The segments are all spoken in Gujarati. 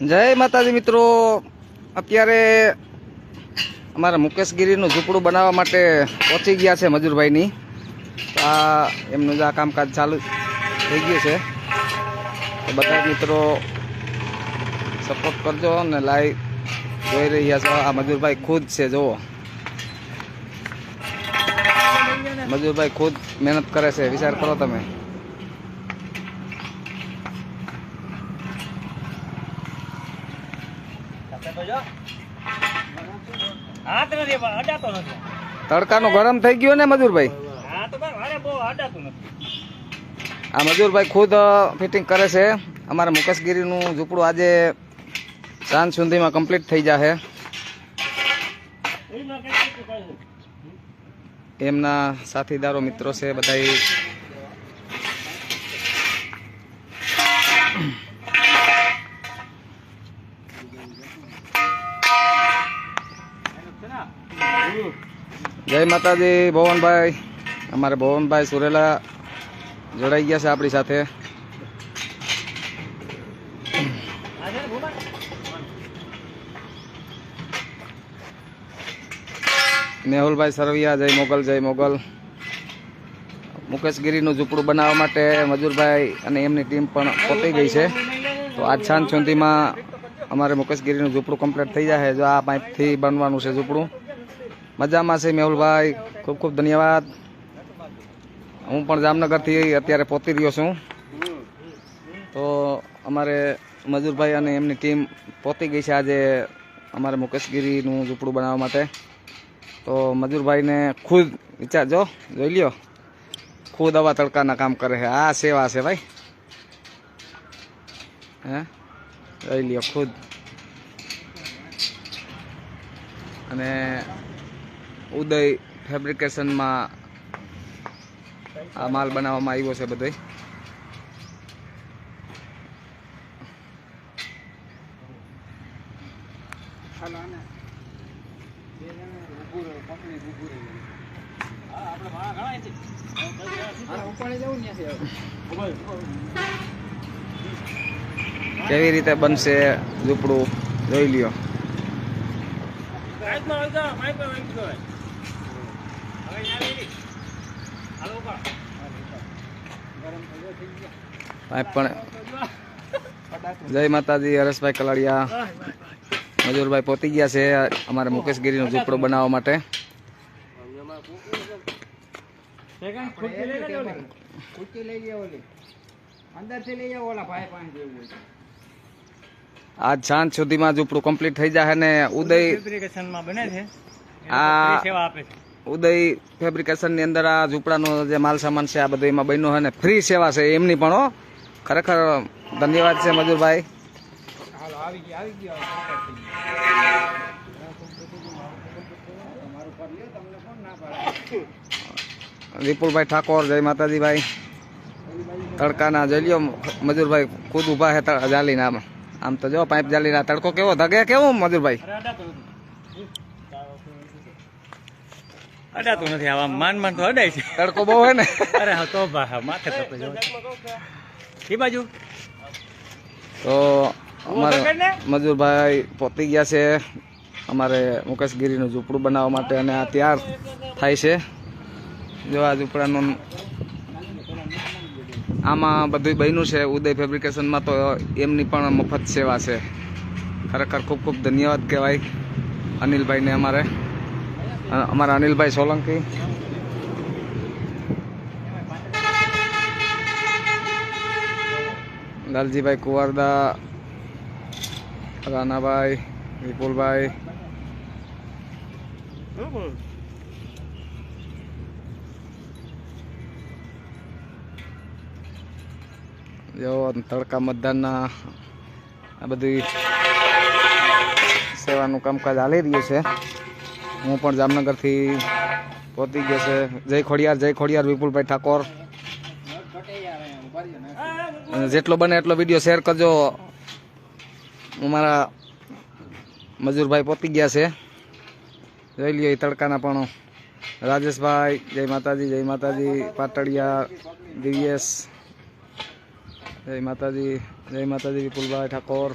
જય માતાજી મિત્રો, અત્યારે અમારા મુકેશ ગીરીનું ઝૂંપડું બનાવવા માટે પહોંચી ગયા છે મજૂરભાઈની. આ એમનું જ આ કામકાજ ચાલુ થઈ ગયું છે. તો બધા મિત્રો સપોર્ટ કરજો અને લાઈવ જોઈ રહ્યા છો. આ મજૂરભાઈ ખુદ છે, જુઓ મજૂરભાઈ ખુદ મહેનત કરે છે, વિચાર કરો તમે. તડકાનું ગરમ થઈ ગયું ને મજૂરભાઈ. આ મજૂરભાઈ ખુદ ફિટિંગ કરે છે. અમારા મુકેશ ગીરીનું ઝૂંપડું આજે સાંજ સુધીમાં કમ્પ્લીટ થઈ જશે. એમના સાથીદારો મિત્રો છે બધા. જય માતાજી ભવનભાઈ, અમારે ભવનભાઈ સુરેલા જોડાઈ ગયા છે આપણી સાથે. મેહુલભાઈ સરવૈયા, જય મોગલ, જય મોગલ. મુકેશ ગીરીનું ઝૂંપડું બનાવવા માટે મજૂરભાઈ અને એમની ટીમ પણ પહોંચી ગઈ છે. તો આજ સાંજ સુધીમાં અમારે મુકેશ ગીરીનું ઝૂંપડું કમ્પ્લીટ થઈ જાય. જો આ પાઇપથી બનવાનું છે ઝૂંપડું. મજામાં છે મેહુલભાઈ, ખૂબ ખૂબ ધન્યવાદ. હું પણ જામનગરથી અત્યારે પહોંચી રહ્યો છું. તો અમારે મજૂરભાઈ અને એમની ટીમ પહોંચી ગઈ છે આજે અમારે મુકેશ ગીરીનું ઝૂંપડું બનાવવા માટે. તો મજૂરભાઈને ખુદ વિચારજો, જોઈ લ્યો, ખુદ આવા તડકાના કામ કરે છે. આ સેવા છે ભાઈ, હે જોઈ લ્યો ખુદ. અને ઉદય ફેબ્રિકેશનમાં આ માલ બનાવવામાં આવ્યો છે બધો. કેવી રીતે બનશે ઝૂંપડું જોઈ લ્યો. પણ જય માતાજી, હરેશભાઈ કલાડિયા, મજૂરભાઈ પહોંચી ગયા છે અમારે મુકેશ ગીરીનું ઝૂંપડું બનાવવા માટે. આજ સાંજ સુધીમાં ઝૂંપડું કમ્પ્લીટ થઈ જાય ને ઉદય ઉદય ફેબ્રિકેશન ની અંદર આ ઝૂંપડાનો જે માલ સામાન છે આ બધું એમાં બન્યો છે ને ફ્રી સેવા છે એમની પણ. ખરેખર ધન્યવાદ છે મજૂરભાઈ. વિપુલભાઈ ઠાકોર, જય માતાજી ભાઈ. તડકાના જોઈ લ્યો મજૂરભાઈ ખુદ ઉભા છે જાલીને. આમ તો જો પાઇપ જાલીના તડકો કેવો ધગે, કેવું મજૂરભાઈ? અડાતું નથી, આવા માન માન તો અડાય છે. તડકો બહુ હે ને. અરે હા, તો માથે થતો જો એ બાજુ. તો અમારા મજૂરભાઈ પહોંચી ગયા છે અમારે મુકેશ ગીરીનું ઝૂંપડું બનાવવા માટે અને આ તૈયાર થાય છે. જો આ ઝૂંપડાનું આમાં બધું બન્યું છે ઉદય ફેબ્રિકેશનમાં. તો એમની પણ મફત સેવા છે. ખરેખર ખૂબ ખૂબ ધન્યવાદ કહેવાય અનિલભાઈને. અમારા અનિલભાઈ સોલંકી, લાલજીભાઈ કુવારદા, રાનાભાઈ, વિપુલભાઈ. જો તડકા મતદાનના આ બધી સેવાનું કામકાજ ચાલી રહ્યું છે. હું પણ જામનગરથી પહોંચી ગયો છે. જય ખોડિયાર, જય ખોડિયાર વિપુલભાઈ ઠાકોર. જેટલો બને એટલો વિડીયો શેર કરજો. અમારા મજૂરભાઈ પહોંચી ગયા છે, જોઈ લ્યો. એ તડકાના પણ રાજેશભાઈ, જય માતાજી, જય માતાજી. પાટડિયા દિવ્યેશ, જય માતાજી, જય માતાજી. વિપુલભાઈ ઠાકોર,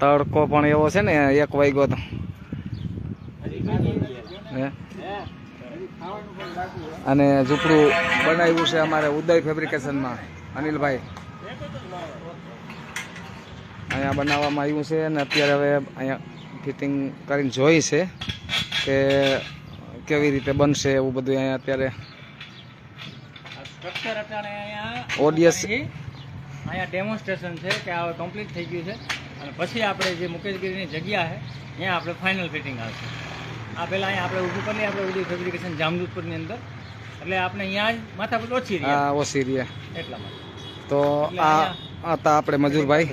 તડકો પણ એવો છે ને 1 વાગ્યો તો હે? અને ઝૂંપડું બનાવ્યું છે અમારે ઉદય ફેબ્રિકેશનમાં અનિલભાઈ. અહીંયા બનાવવામાં આવ્યું છે અને અત્યારે હવે અહીંયા ફિટિંગ કરીને જોઈ છે કે કેવી રીતે બનશે એવું બધું. અહીંયા અત્યારે સ્ટ્રક્ચર અટાણે અહીંયા ઓડિયસ અહીંયા ડેમોન્સ્ટ્રેશન છે કે આ કમ્પ્લીટ થઈ ગયું છે અને પછી આપણે જે મુકેશગીરીની જગ્યા છે ત્યાં આપણે ફાઇનલ ફિટિંગ આવશે. આ પહેલાં અહીંયા આપણે ઊભું કરી આપણે ઉદય ફેબ્રિકેશન જામજોધપુરની અંદર, એટલે આપણે અહીંયા જ માથાપટ ઓછી રહી ઓછી રહે એટલા માટે. તો આ હતા આપણે મજૂરભાઈ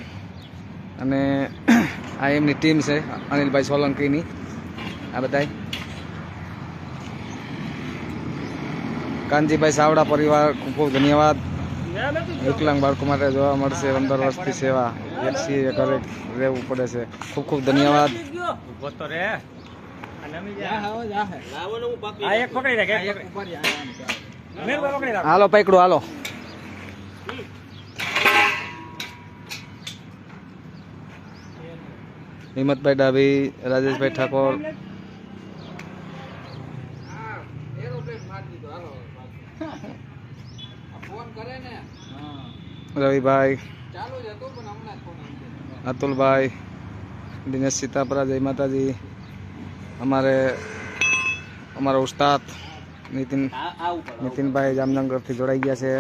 અને આ એમની ટીમ છે અનિલભાઈ સોલંકીની. આ બધા કાનજીભાઈ સાવડા પરિવાર ખૂબ ખૂબ ધન્યવાદ. વિકલાંગ બાળકો માટે જોવા મળશે 15 વર્ષથી સેવા. વ્યક્તિએ ઘરે રહેવું પડે છે. ખૂબ ખૂબ ધન્યવાદ. ઊભો તો રે. આ એક પકડી રાખ, એક પકડી રાખ. હાલો પકડો હાલો. હિંમતભાઈ ડાભી, રાજેશભાઈ ઠાકોર, રવિભાઈ, અતુલભાઈ, દિનેશ સીતાપરા, જય માતાજી. અમારા ઉસ્તાદ નીતિનભાઈ જામનગરથી જોડાઈ ગયા છે.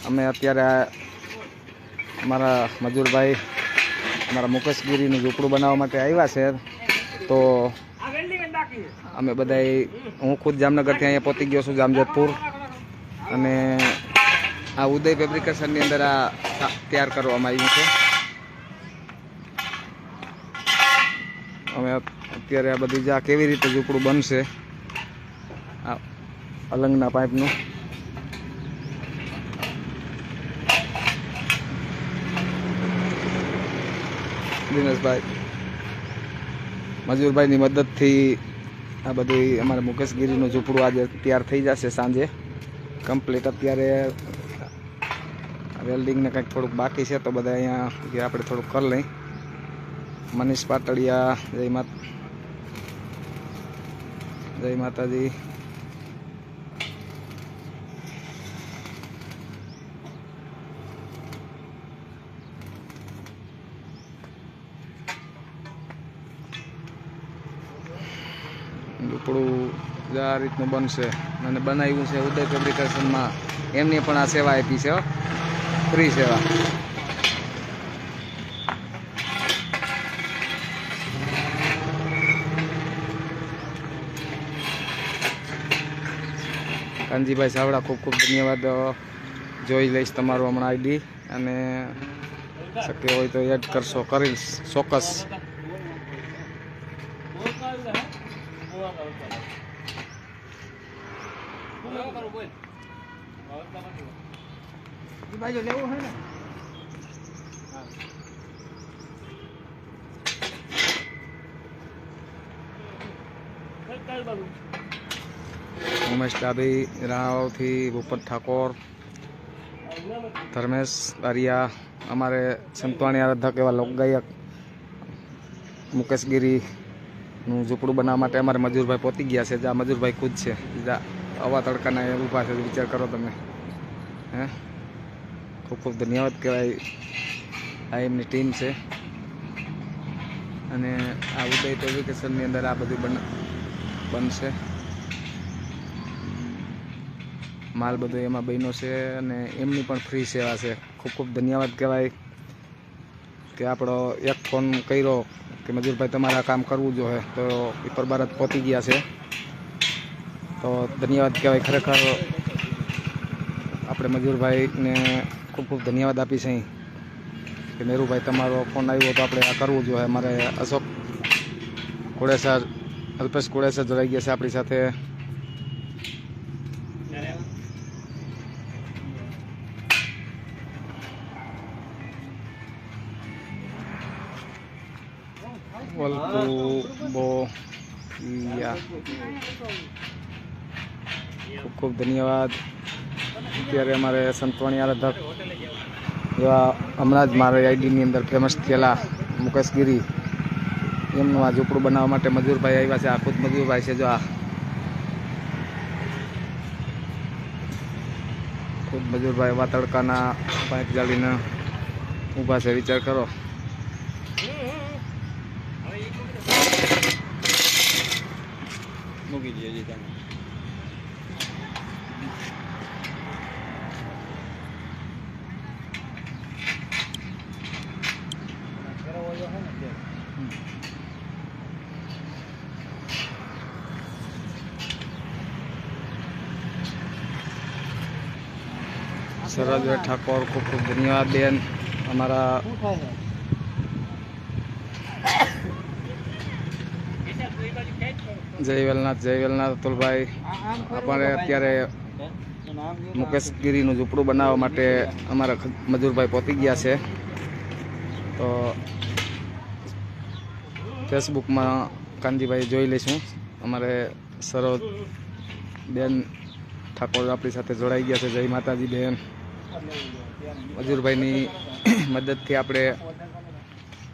અમે અત્યારે અમારા મજૂરભાઈ અમારા મુકેશગીરીનું ઝૂંપડું બનાવવા માટે આવ્યા છે. તો અમે બધાય હું ખુદ જામનગરથી અહીંયા પહોંચી ગયો છું જામજોધપુર. અને આ ઉદય ફેબ્રિકેશનની અંદર આ તૈયાર કરવામાં આવ્યું છે. અમે અત્યારે આ બધી આ કેવી રીતે ઝૂંપડું બનશે આ અલંગના પાઇપનું. દિનેશભાઈ મજૂરભાઈની મદદથી આ બધી અમારે મુકેશગીરીનું ઝૂંપડું આજે તૈયાર થઈ જશે સાંજે કમ્પ્લીટ. અત્યારે વેલ્ડિંગને કંઈક થોડુંક બાકી છે તો બધા અહીંયા આપણે થોડુંક કરી લઈ. મનીષ પાટડિયા, જય માતાજી. ઝૂંપડું આ રીતનું બનશે અને બનાવ્યું છે ઉદય ફેબ્રિકેશનમાં. એમની પણ આ સેવા આપી છે, ફ્રી સેવા. કાનજીભાઈ સાવડા ખૂબ ખૂબ ધન્યવાદ. જોઈ લઈશ તમારું હમણાં આઈડી અને શક્ય હોય તો એડ કરશો, કરીશ ચોક્કસ. ઉમેશ ડાભી રાવથી, ભૂપત ઠાકોર, ધર્મેશ બારિયા, અમારે સંતવાણી આરાધક એવા લોકગાયક મુકેશગીરીનું ઝૂંપડું બનાવવા માટે અમારે મજૂરભાઈ પહોંચી ગયા છે. જ્યાં મજૂરભાઈ ખુદ છે, આવા તડકાના ઊભા છે. વિચાર કરો તમે. હે ખૂબ ખૂબ ધન્યવાદ કહેવાય. આ એમની ટીમ છે અને આ ઉદય ફેબ્રિકેશનની અંદર આ બધું બનશે. માલ બધો એમાં બન્યો છે અને એમની પણ ફ્રી સેવા છે. ખૂબ ખૂબ ધન્યવાદ કહેવાય કે આપણો એક ફોન કર્યો કે મજૂરભાઈ તમારે આ કામ કરવું જોઈએ તો ઉપર ભારત પહોંચી ગયા છે. તો ધન્યવાદ કહેવાય ખરેખર. આપણે મજૂરભાઈને ખૂબ ખૂબ ધન્યવાદ આપી છે કે મેરુભાઈ તમારો ફોન આવ્યો તો આપણે આ કરવું જોઈએ. અમારે અશોક કુડેસર, અલ્પેશ કુડેસર જોડાઈ ગયા છે આપણી સાથે. ખૂબ ખૂબ ધન્યવાદ. અત્યારે અમારે સંતવાણી આરાધક એવા હમણાં જ મારા આઈડીની અંદર ફેમસ થયેલા મુકેશ ગીરી એમનું આ ઝૂંપડું બનાવવા માટે મજૂરભાઈ આવ્યા છે. આ ખુદ મજૂરભાઈ છે. જો આ ખુદ મજૂરભાઈ એવા તડકાના પાઇપ જાળીને ઊભા છે. વિચાર કરો. મૂકી દઈએ તમે. સરજભાઈ ઠાકોર ખૂબ ખૂબ ધન્યવાદ બેન. અમારા જય વેલનાથ અતુલભાઈ આપણે અત્યારે મુકેશ ગીરીનું ઝૂંપડું બનાવવા માટે અમારા મજૂરભાઈ પહોંચી ગયા છે. તો ફેસબુકમાં કાનજીભાઈ જોઈ લઈશું. અમારે સરોજ બેન ઠાકોર આપણી સાથે જોડાઈ ગયા છે. જય માતાજી બેન. મજૂરભાઈની મદદથી આપણે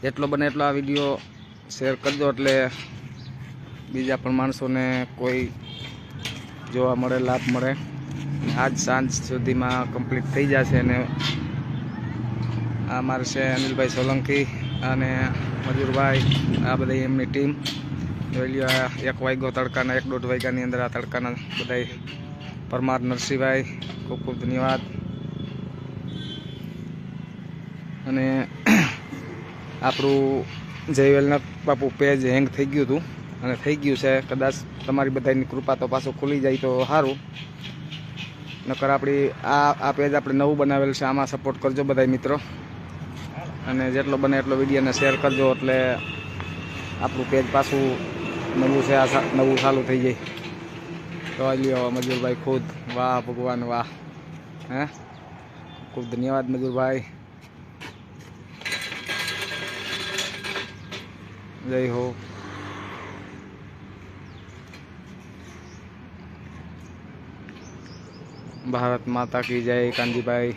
જેટલો બને એટલો આ વિડીયો શેર કરજો, એટલે બીજા પણ માણસોને કોઈ જોવા મળે, લાભ મળે. આજ સાંજ સુધીમાં કમ્પ્લીટ થઈ જશે. અને આ મારે છે અનિલભાઈ સોલંકી અને મજૂરભાઈ, આ બધા એમની ટીમ. જોઈ લ્યો, 1 વાગ્યો તડકાના 1-1.5 વાગ્યાની અંદર આ તડકાના બધા પરમાર નરસિંહભાઈ ખૂબ ખૂબ ધન્યવાદ. અને આપણું જય વેલનાથ બાપુ પેજ હેંગ થઈ ગયું હતું અને થઈ ગયું છે. કદાચ તમારી બધાની કૃપા તો પાછું ખુલી જાય તો સારું. નકર આપણી આ પેજ આપણે નવું બનાવેલ છે. આમાં સપોર્ટ કરજો બધા મિત્રો, અને જેટલો બને એટલો વિડીયોને શેર કરજો, એટલે આપણું પેજ પાછું નવું છે, આ નવું ચાલુ થઈ જાય. તો લ્યો મજૂરભાઈ ખુદ, વાહ ભગવાન વાહ. હે ખૂબ ધન્યવાદ મજૂરભાઈ. જય હો. ભારત માતા કી જય. કાનજીભાઈ